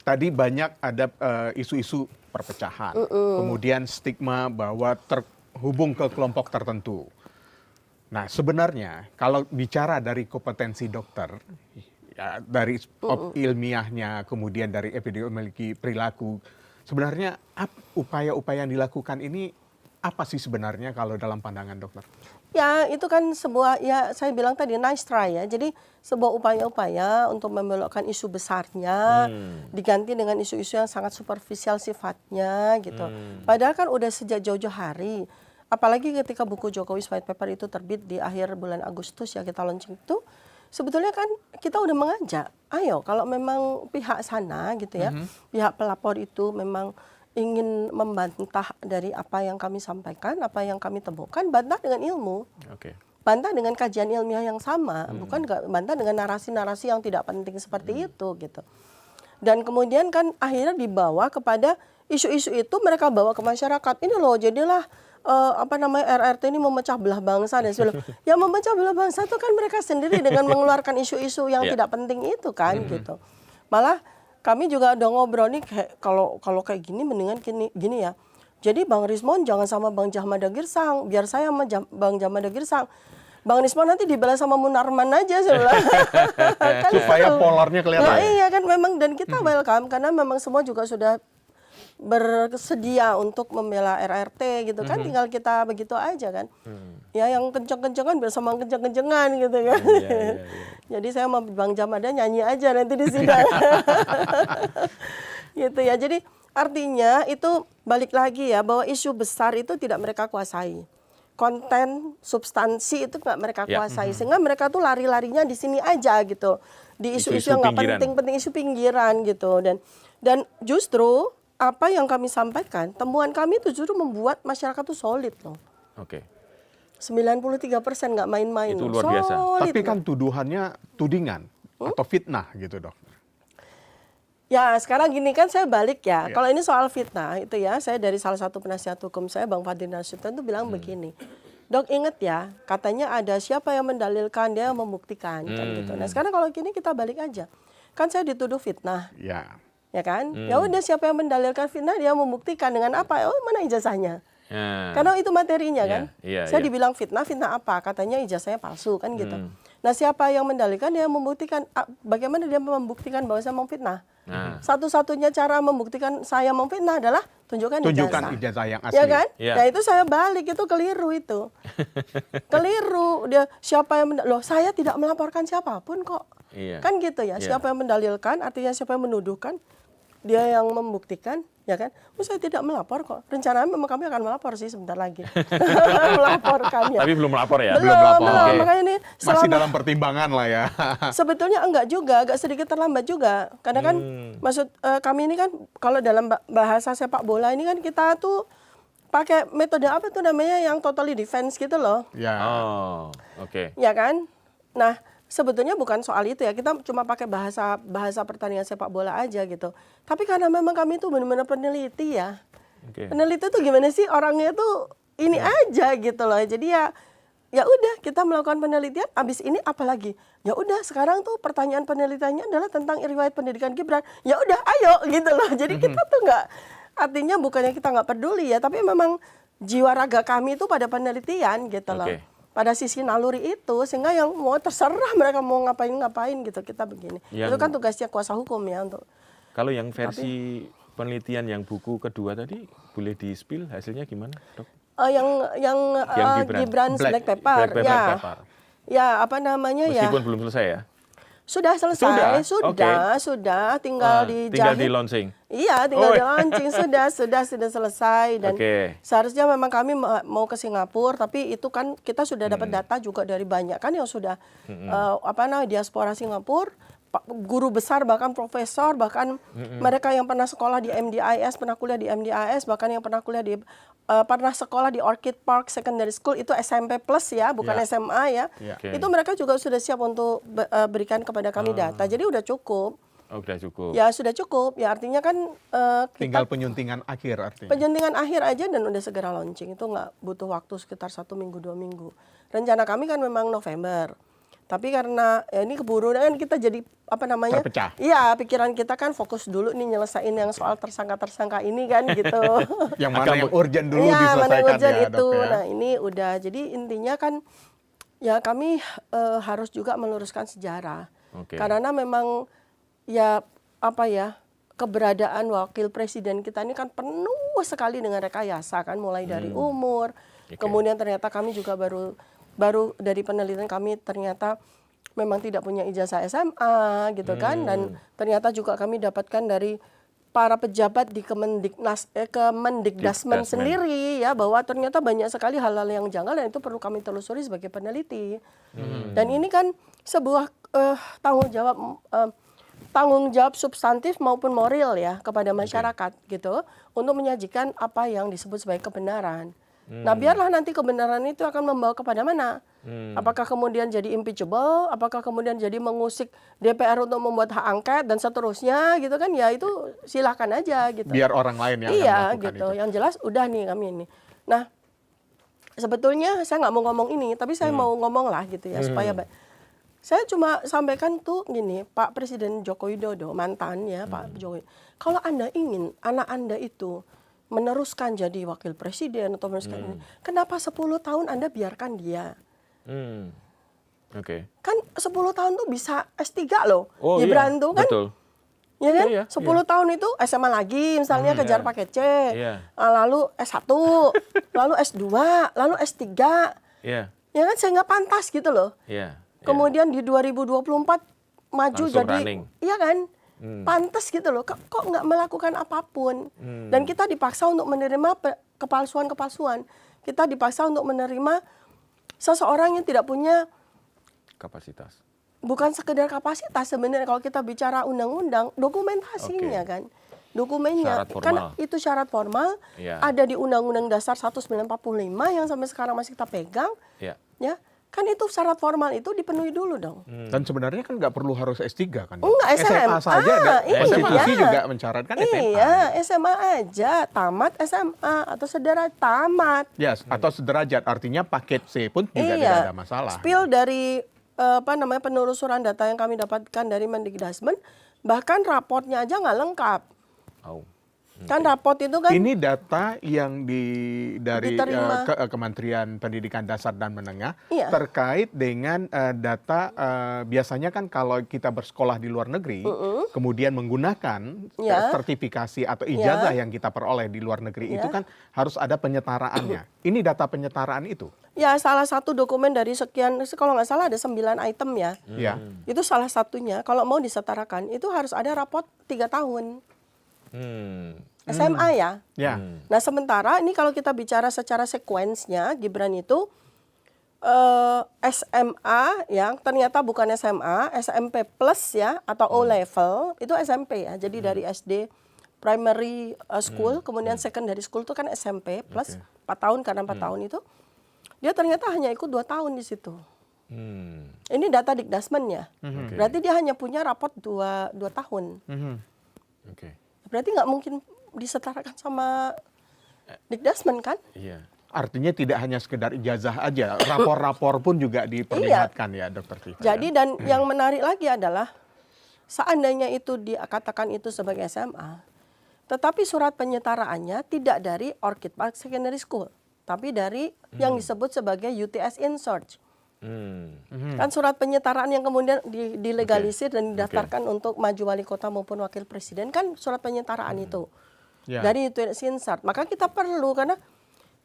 tadi banyak ada isu-isu perpecahan, kemudian stigma bahwa terhubung ke kelompok tertentu. Nah, sebenarnya kalau bicara dari kompetensi dokter, ya, dari ilmiahnya, kemudian dari epidemiologi perilaku, sebenarnya upaya-upaya yang dilakukan ini apa sih sebenarnya kalau dalam pandangan dokter? Ya, itu kan sebuah, ya saya bilang tadi nice try ya. Jadi sebuah upaya-upaya untuk membelokkan isu besarnya diganti dengan isu-isu yang sangat superficial sifatnya gitu. Padahal kan udah sejak jauh-jauh hari. Apalagi ketika buku Jokowi's White Paper itu terbit di akhir bulan Agustus ya, kita launching itu, sebetulnya kan kita udah mengajak, ayo kalau memang pihak sana gitu ya, pihak pelapor itu memang ingin membantah dari apa yang kami sampaikan, apa yang kami temukan, bantah dengan ilmu. Bantah dengan kajian ilmiah yang sama, bukan bantah dengan narasi-narasi yang tidak penting seperti itu gitu. Dan kemudian kan akhirnya dibawa kepada isu-isu itu, mereka bawa ke masyarakat. Ini loh, jadilah RRT ini memecah belah bangsa dan sebagainya. Yang memecah belah bangsa itu kan mereka sendiri dengan mengeluarkan isu-isu yang tidak penting itu kan gitu. Malah kami juga udah ngobrol nih, kayak kalau kayak gini mendingan gini ya. Jadi Bang Rismon jangan sama Bang Jahmada Girsang, biar saya sama Bang Jahmada Girsang. Bang Rismon nanti dibalas sama Munarman aja sebelah. Kan supaya polarnya kelihatan. Nah, iya kan memang, dan kita welcome karena memang semua juga sudah bersedia untuk membela RRT gitu kan, tinggal kita begitu aja kan. Ya yang kenceng-kencengan biar sama kenceng-kencengan gitu kan. Jadi saya sama Bang Jahmada nyanyi aja nanti di sini. Gitu ya. Jadi artinya itu balik lagi ya, bahwa isu besar itu tidak mereka kuasai. Konten, substansi itu nggak mereka kuasai. Sehingga mereka tuh lari-larinya di sini aja gitu. Di isu-isu yang nggak penting-penting, isu pinggiran gitu. Dan justru apa yang kami sampaikan, temuan kami itu justru membuat masyarakat tuh solid loh. 93% nggak main-main. Itu luar biasa. Tapi kan tuduhannya tudingan atau fitnah gitu dok. Ya sekarang gini kan saya balik ya. Kalau ini soal fitnah itu ya, saya dari salah satu penasihat hukum saya, Bang Fadil Nasution itu bilang begini. Dok inget ya, katanya ada siapa yang mendalilkan, dia yang membuktikan kan gitu. Nah sekarang kalau gini kita balik aja. Kan saya dituduh fitnah. Ya kan? Ya udah, siapa yang mendalilkan fitnah, dia membuktikan dengan apa? Oh, mana ijazahnya? Karena itu materinya kan. Saya dibilang fitnah apa? Katanya ijazahnya palsu kan gitu. Nah, siapa yang mendalilkan, dia membuktikan. Bagaimana dia membuktikan bahwa saya memfitnah? Satu-satunya cara membuktikan saya memfitnah adalah tunjukkan ijazah yang asli. Ya kan? Nah, itu saya balik, itu keliru itu. Keliru. Dia siapa yang loh, saya tidak melaporkan siapapun kok. Kan gitu ya. Siapa yang mendalilkan, artinya siapa yang menuduhkan, dia yang membuktikan, ya kan? Saya tidak melapor kok. Rencananya memang kami akan melapor sih sebentar lagi. Melaporkannya. Tapi belum melapor ya? Belum. Makanya ini masih dalam pertimbangan lah ya. Sebetulnya enggak juga, agak sedikit terlambat juga. Karena kan maksud kami ini kan kalau dalam bahasa sepak bola ini kan kita tuh pakai metode apa tuh namanya, yang totally defense gitu loh. Ya kan? Nah, sebetulnya bukan soal itu ya, kita cuma pakai bahasa pertandingan sepak bola aja gitu. Tapi karena memang kami itu benar-benar peneliti ya. Peneliti tuh gimana sih, orangnya tuh ini aja gitu loh. Jadi ya udah, kita melakukan penelitian, abis ini apa lagi? Ya udah, sekarang tuh pertanyaan penelitiannya adalah tentang riwayat pendidikan Gibran. Ya udah, ayo gitu loh. Jadi kita tuh nggak, artinya bukannya kita nggak peduli ya, tapi memang jiwa raga kami itu pada penelitian gitu loh. Pada sisi naluri itu, sehingga yang mau terserah mereka mau ngapain gitu, kita begini. Itu kan tugasnya kuasa hukum ya untuk. Kalau yang versi penelitian yang buku kedua tadi, boleh di-spill hasilnya gimana, dok? Yang Gibran Black Paper. Ya apa namanya ya? Meskipun belum selesai ya? Sudah selesai, sudah tinggal di launching. Iya, tinggal di launching, sudah selesai, dan seharusnya memang kami mau ke Singapura, tapi itu kan kita sudah dapat data juga dari banyak kan yang sudah diaspora Singapura, guru besar, bahkan profesor, bahkan mereka yang pernah sekolah di MDIS, pernah kuliah di MDIS, bahkan yang pernah kuliah di pernah sekolah di Orchid Park Secondary School, itu SMP plus ya, bukan SMA ya. Itu mereka juga sudah siap untuk berikan kepada kami data. Jadi udah cukup. Udah cukup. Ya sudah cukup. Ya artinya kan tinggal penyuntingan akhir artinya. Penyuntingan akhir aja dan udah segera launching. Itu nggak butuh waktu sekitar 1 minggu 2 minggu. Rencana kami kan memang November. Tapi karena ya ini keburu kan kita jadi apa namanya? Terpecah. Iya, pikiran kita kan fokus dulu nih nyelesain yang soal tersangka-tersangka ini kan gitu. Yang mana yang urgent dulu Iya, mana yang diselesaikan urgent ya, itu. Dok, ya. Nah, ini udah. Jadi intinya kan ya kami harus juga meluruskan sejarah. Oke. Karena memang ya apa ya, keberadaan wakil presiden kita ini kan penuh sekali dengan rekayasa kan, mulai dari umur. Oke. Kemudian ternyata kami juga baru dari penelitian kami ternyata memang tidak punya ijazah SMA gitu kan, dan ternyata juga kami dapatkan dari para pejabat di Kemendikdasmen Dikdasmen. sendiri ya, bahwa ternyata banyak sekali hal-hal yang janggal dan itu perlu kami telusuri sebagai peneliti. Dan ini kan sebuah tanggung jawab substantif maupun moral ya kepada masyarakat gitu, untuk menyajikan apa yang disebut sebagai kebenaran. Nah, biarlah nanti kebenaran itu akan membawa kepada mana? Apakah kemudian jadi impeachable? Apakah kemudian jadi mengusik DPR untuk membuat hak angket dan seterusnya gitu kan? Ya itu silahkan aja gitu. Biar orang lain yang akan Iya melakukan gitu. itu. Yang jelas udah nih kami ini. Nah, sebetulnya saya nggak mau ngomong ini, tapi saya mau ngomong lah gitu ya supaya saya cuma sampaikan tuh gini, Pak Presiden Joko Widodo, mantan ya Pak Jokowi. Kalau Anda ingin anak Anda itu meneruskan jadi wakil presiden atau meneruskan ini, kenapa 10 tahun Anda biarkan dia? Oke. Kan 10 tahun tuh bisa S3 loh. Oh Gibran iya, tuh kan, betul. ya kan? Iya, 10 tahun itu SMA lagi misalnya kejar iya. paket C. Iya. Lalu S1, lalu S2, lalu S3. Iya, Ya kan saya nggak pantas gitu loh. iya. Kemudian di 2024 maju Langsung jadi, running. iya kan? Pantas gitu loh. Kok nggak melakukan apapun? Dan kita dipaksa untuk menerima kepalsuan-kepalsuan. Kita dipaksa untuk menerima seseorang yang tidak punya, Kapasitas. bukan sekedar kapasitas sebenarnya kalau kita bicara undang-undang, dokumentasinya Oke. kan. Dokumennya Syarat kan formal. itu syarat formal, Iya. ada di Undang-Undang Dasar 1945 yang sampai sekarang masih kita pegang, Ya. ya. Kan itu syarat formal itu dipenuhi dulu dong. Dan sebenarnya kan nggak perlu harus S3 kan? Dok? Enggak, SMA saja dan iya. konstitusi juga mencaratkan SMA. Iya, SMA aja, tamat SMA atau saudara tamat. Ya, atau sederajat, artinya paket C pun juga tidak ada masalah. Spill dari penelusuran data yang kami dapatkan dari Mendikdasmen, bahkan raportnya aja nggak lengkap. Oh. Kan raport itu kan Ini data yang dari Diterima. Kementerian Pendidikan Dasar dan Menengah Iya. terkait dengan data biasanya kan kalau kita bersekolah di luar negeri, kemudian menggunakan Ya. sertifikasi atau ijazah yang kita peroleh di luar negeri itu kan harus ada penyetaraannya. Ini data penyetaraan itu. ya salah satu dokumen dari sekian, kalau nggak salah ada 9 item ya. Ya. Itu salah satunya. Kalau mau disetarakan itu harus ada raport 3 tahun. SMA ya. Ya. Nah sementara ini kalau kita bicara secara sekuensnya, Gibran itu SMA yang ternyata bukan SMA, SMP plus ya atau O level itu SMP ya. Jadi dari SD primary school, kemudian secondary school itu kan SMP plus 4 tahun karena 4 tahun itu. Dia ternyata hanya ikut 2 tahun di situ. Ini data Dikdasmen ya. Berarti dia hanya punya raport 2 tahun. Oke. Berarti nggak mungkin disetarakan sama Dikdasmen kan? Iya. Artinya tidak hanya sekedar ijazah aja, rapor-rapor pun juga diperlihatkan ya, Dokter Tika. Jadi dan yang menarik lagi adalah seandainya itu dikatakan itu sebagai SMA, tetapi surat penyetaraannya tidak dari Orchid Park Secondary School, tapi dari yang disebut sebagai UTS in Search. Kan surat penyetaraan yang kemudian dilegalisir dan didaftarkan untuk maju wali kota maupun wakil presiden kan surat penyetaraan itu Ya. dari UTS in Search. Maka kita perlu karena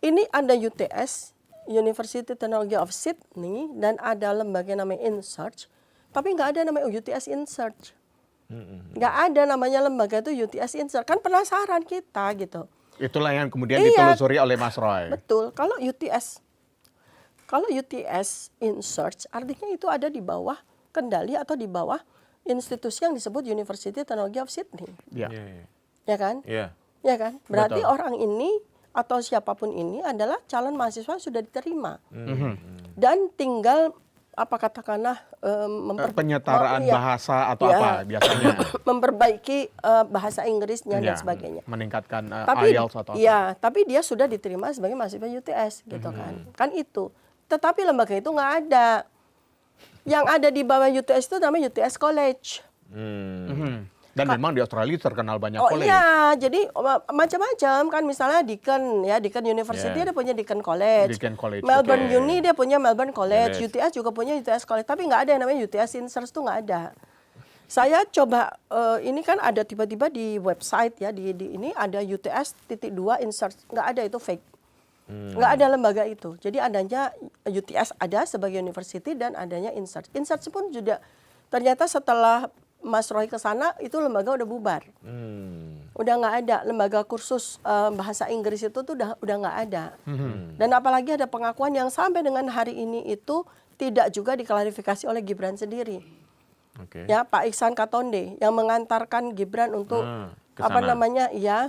ini ada UTS, University Technology of Sydney, dan ada lembaga namanya InSearch, tapi nggak ada namanya UTS InSearch. Nggak ada namanya lembaga itu UTS InSearch. Kan penasaran kita gitu. Itulah yang kemudian Iya. ditelusuri oleh Mas Roy. Betul. Kalau UTS InSearch, artinya itu ada di bawah kendali atau di bawah institusi yang disebut University Technology of Sydney. Ya. Ya kan? Iya. Ya kan? Berarti Betul. orang ini atau siapapun ini adalah calon mahasiswa yang sudah diterima. Dan tinggal apa katakanlah Penyetaraan iya, bahasa atau Ya. apa biasanya. memperbaiki bahasa Inggrisnya dan Ya, sebagainya. meningkatkan Tapi IELTS atau apa. ya, tapi dia sudah diterima sebagai mahasiswa UTS gitu kan. Kan itu. Tetapi lembaga itu nggak ada. Yang ada di bawah UTS itu namanya UTS College. Dan memang di Australia terkenal banyak Oh college. iya, jadi macam-macam kan, misalnya Deakin ya, Deakin University Yeah. dia punya Deakin College. Deakin College, Melbourne betul. Uni dia punya Melbourne College. College. UTS juga punya UTS College, tapi nggak ada yang namanya UTS Inserts tuh nggak ada. Saya coba ini kan ada tiba-tiba di website ya, di ini ada UTS.2 Inserts, nggak ada, itu fake. Nggak ada lembaga itu. Jadi adanya UTS ada sebagai university dan adanya Inserts. Inserts pun juga ternyata setelah Mas Roy ke sana itu lembaga udah bubar. Udah nggak ada lembaga kursus bahasa Inggris itu tuh udah nggak ada. Dan apalagi ada pengakuan yang sampai dengan hari ini itu tidak juga diklarifikasi oleh Gibran sendiri. Oke. Ya, Pak Iksan Katonde yang mengantarkan Gibran untuk ke apa sana. namanya ya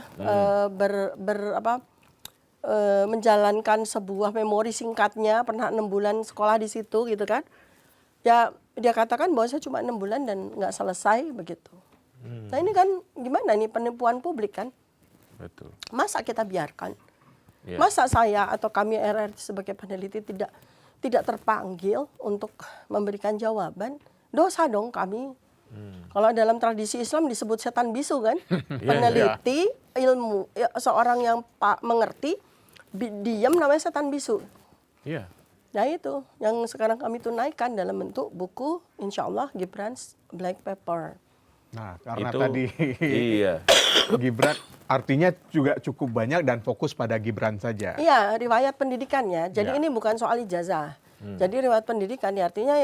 menjalankan sebuah memori singkatnya, pernah 6 bulan sekolah di situ gitu kan. Ya dia katakan bahwa saya cuma 6 bulan dan nggak selesai begitu. Nah ini kan gimana nih, penipuan publik kan? Betul. Masa kita biarkan? Ya. Masa saya atau kami RRT sebagai peneliti tidak terpanggil untuk memberikan jawaban? Dosa dong kami. Kalau dalam tradisi Islam disebut setan bisu kan? Peneliti ilmu seorang yang mengerti diam namanya setan bisu. Iya. Nah itu yang sekarang kami tunaikan dalam bentuk buku Insya Allah Gibran's Black Paper. Nah, karena Itu, tadi iya. Gibran artinya juga cukup banyak dan fokus pada Gibran saja. Iya, riwayat pendidikannya. Jadi Ya. ini bukan soal ijazah. Jadi riwayat pendidikan ya, artinya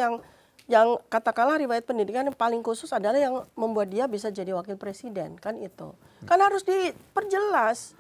yang katakanlah riwayat pendidikan yang paling khusus adalah yang membuat dia bisa jadi wakil presiden, kan itu. Kan harus diperjelas.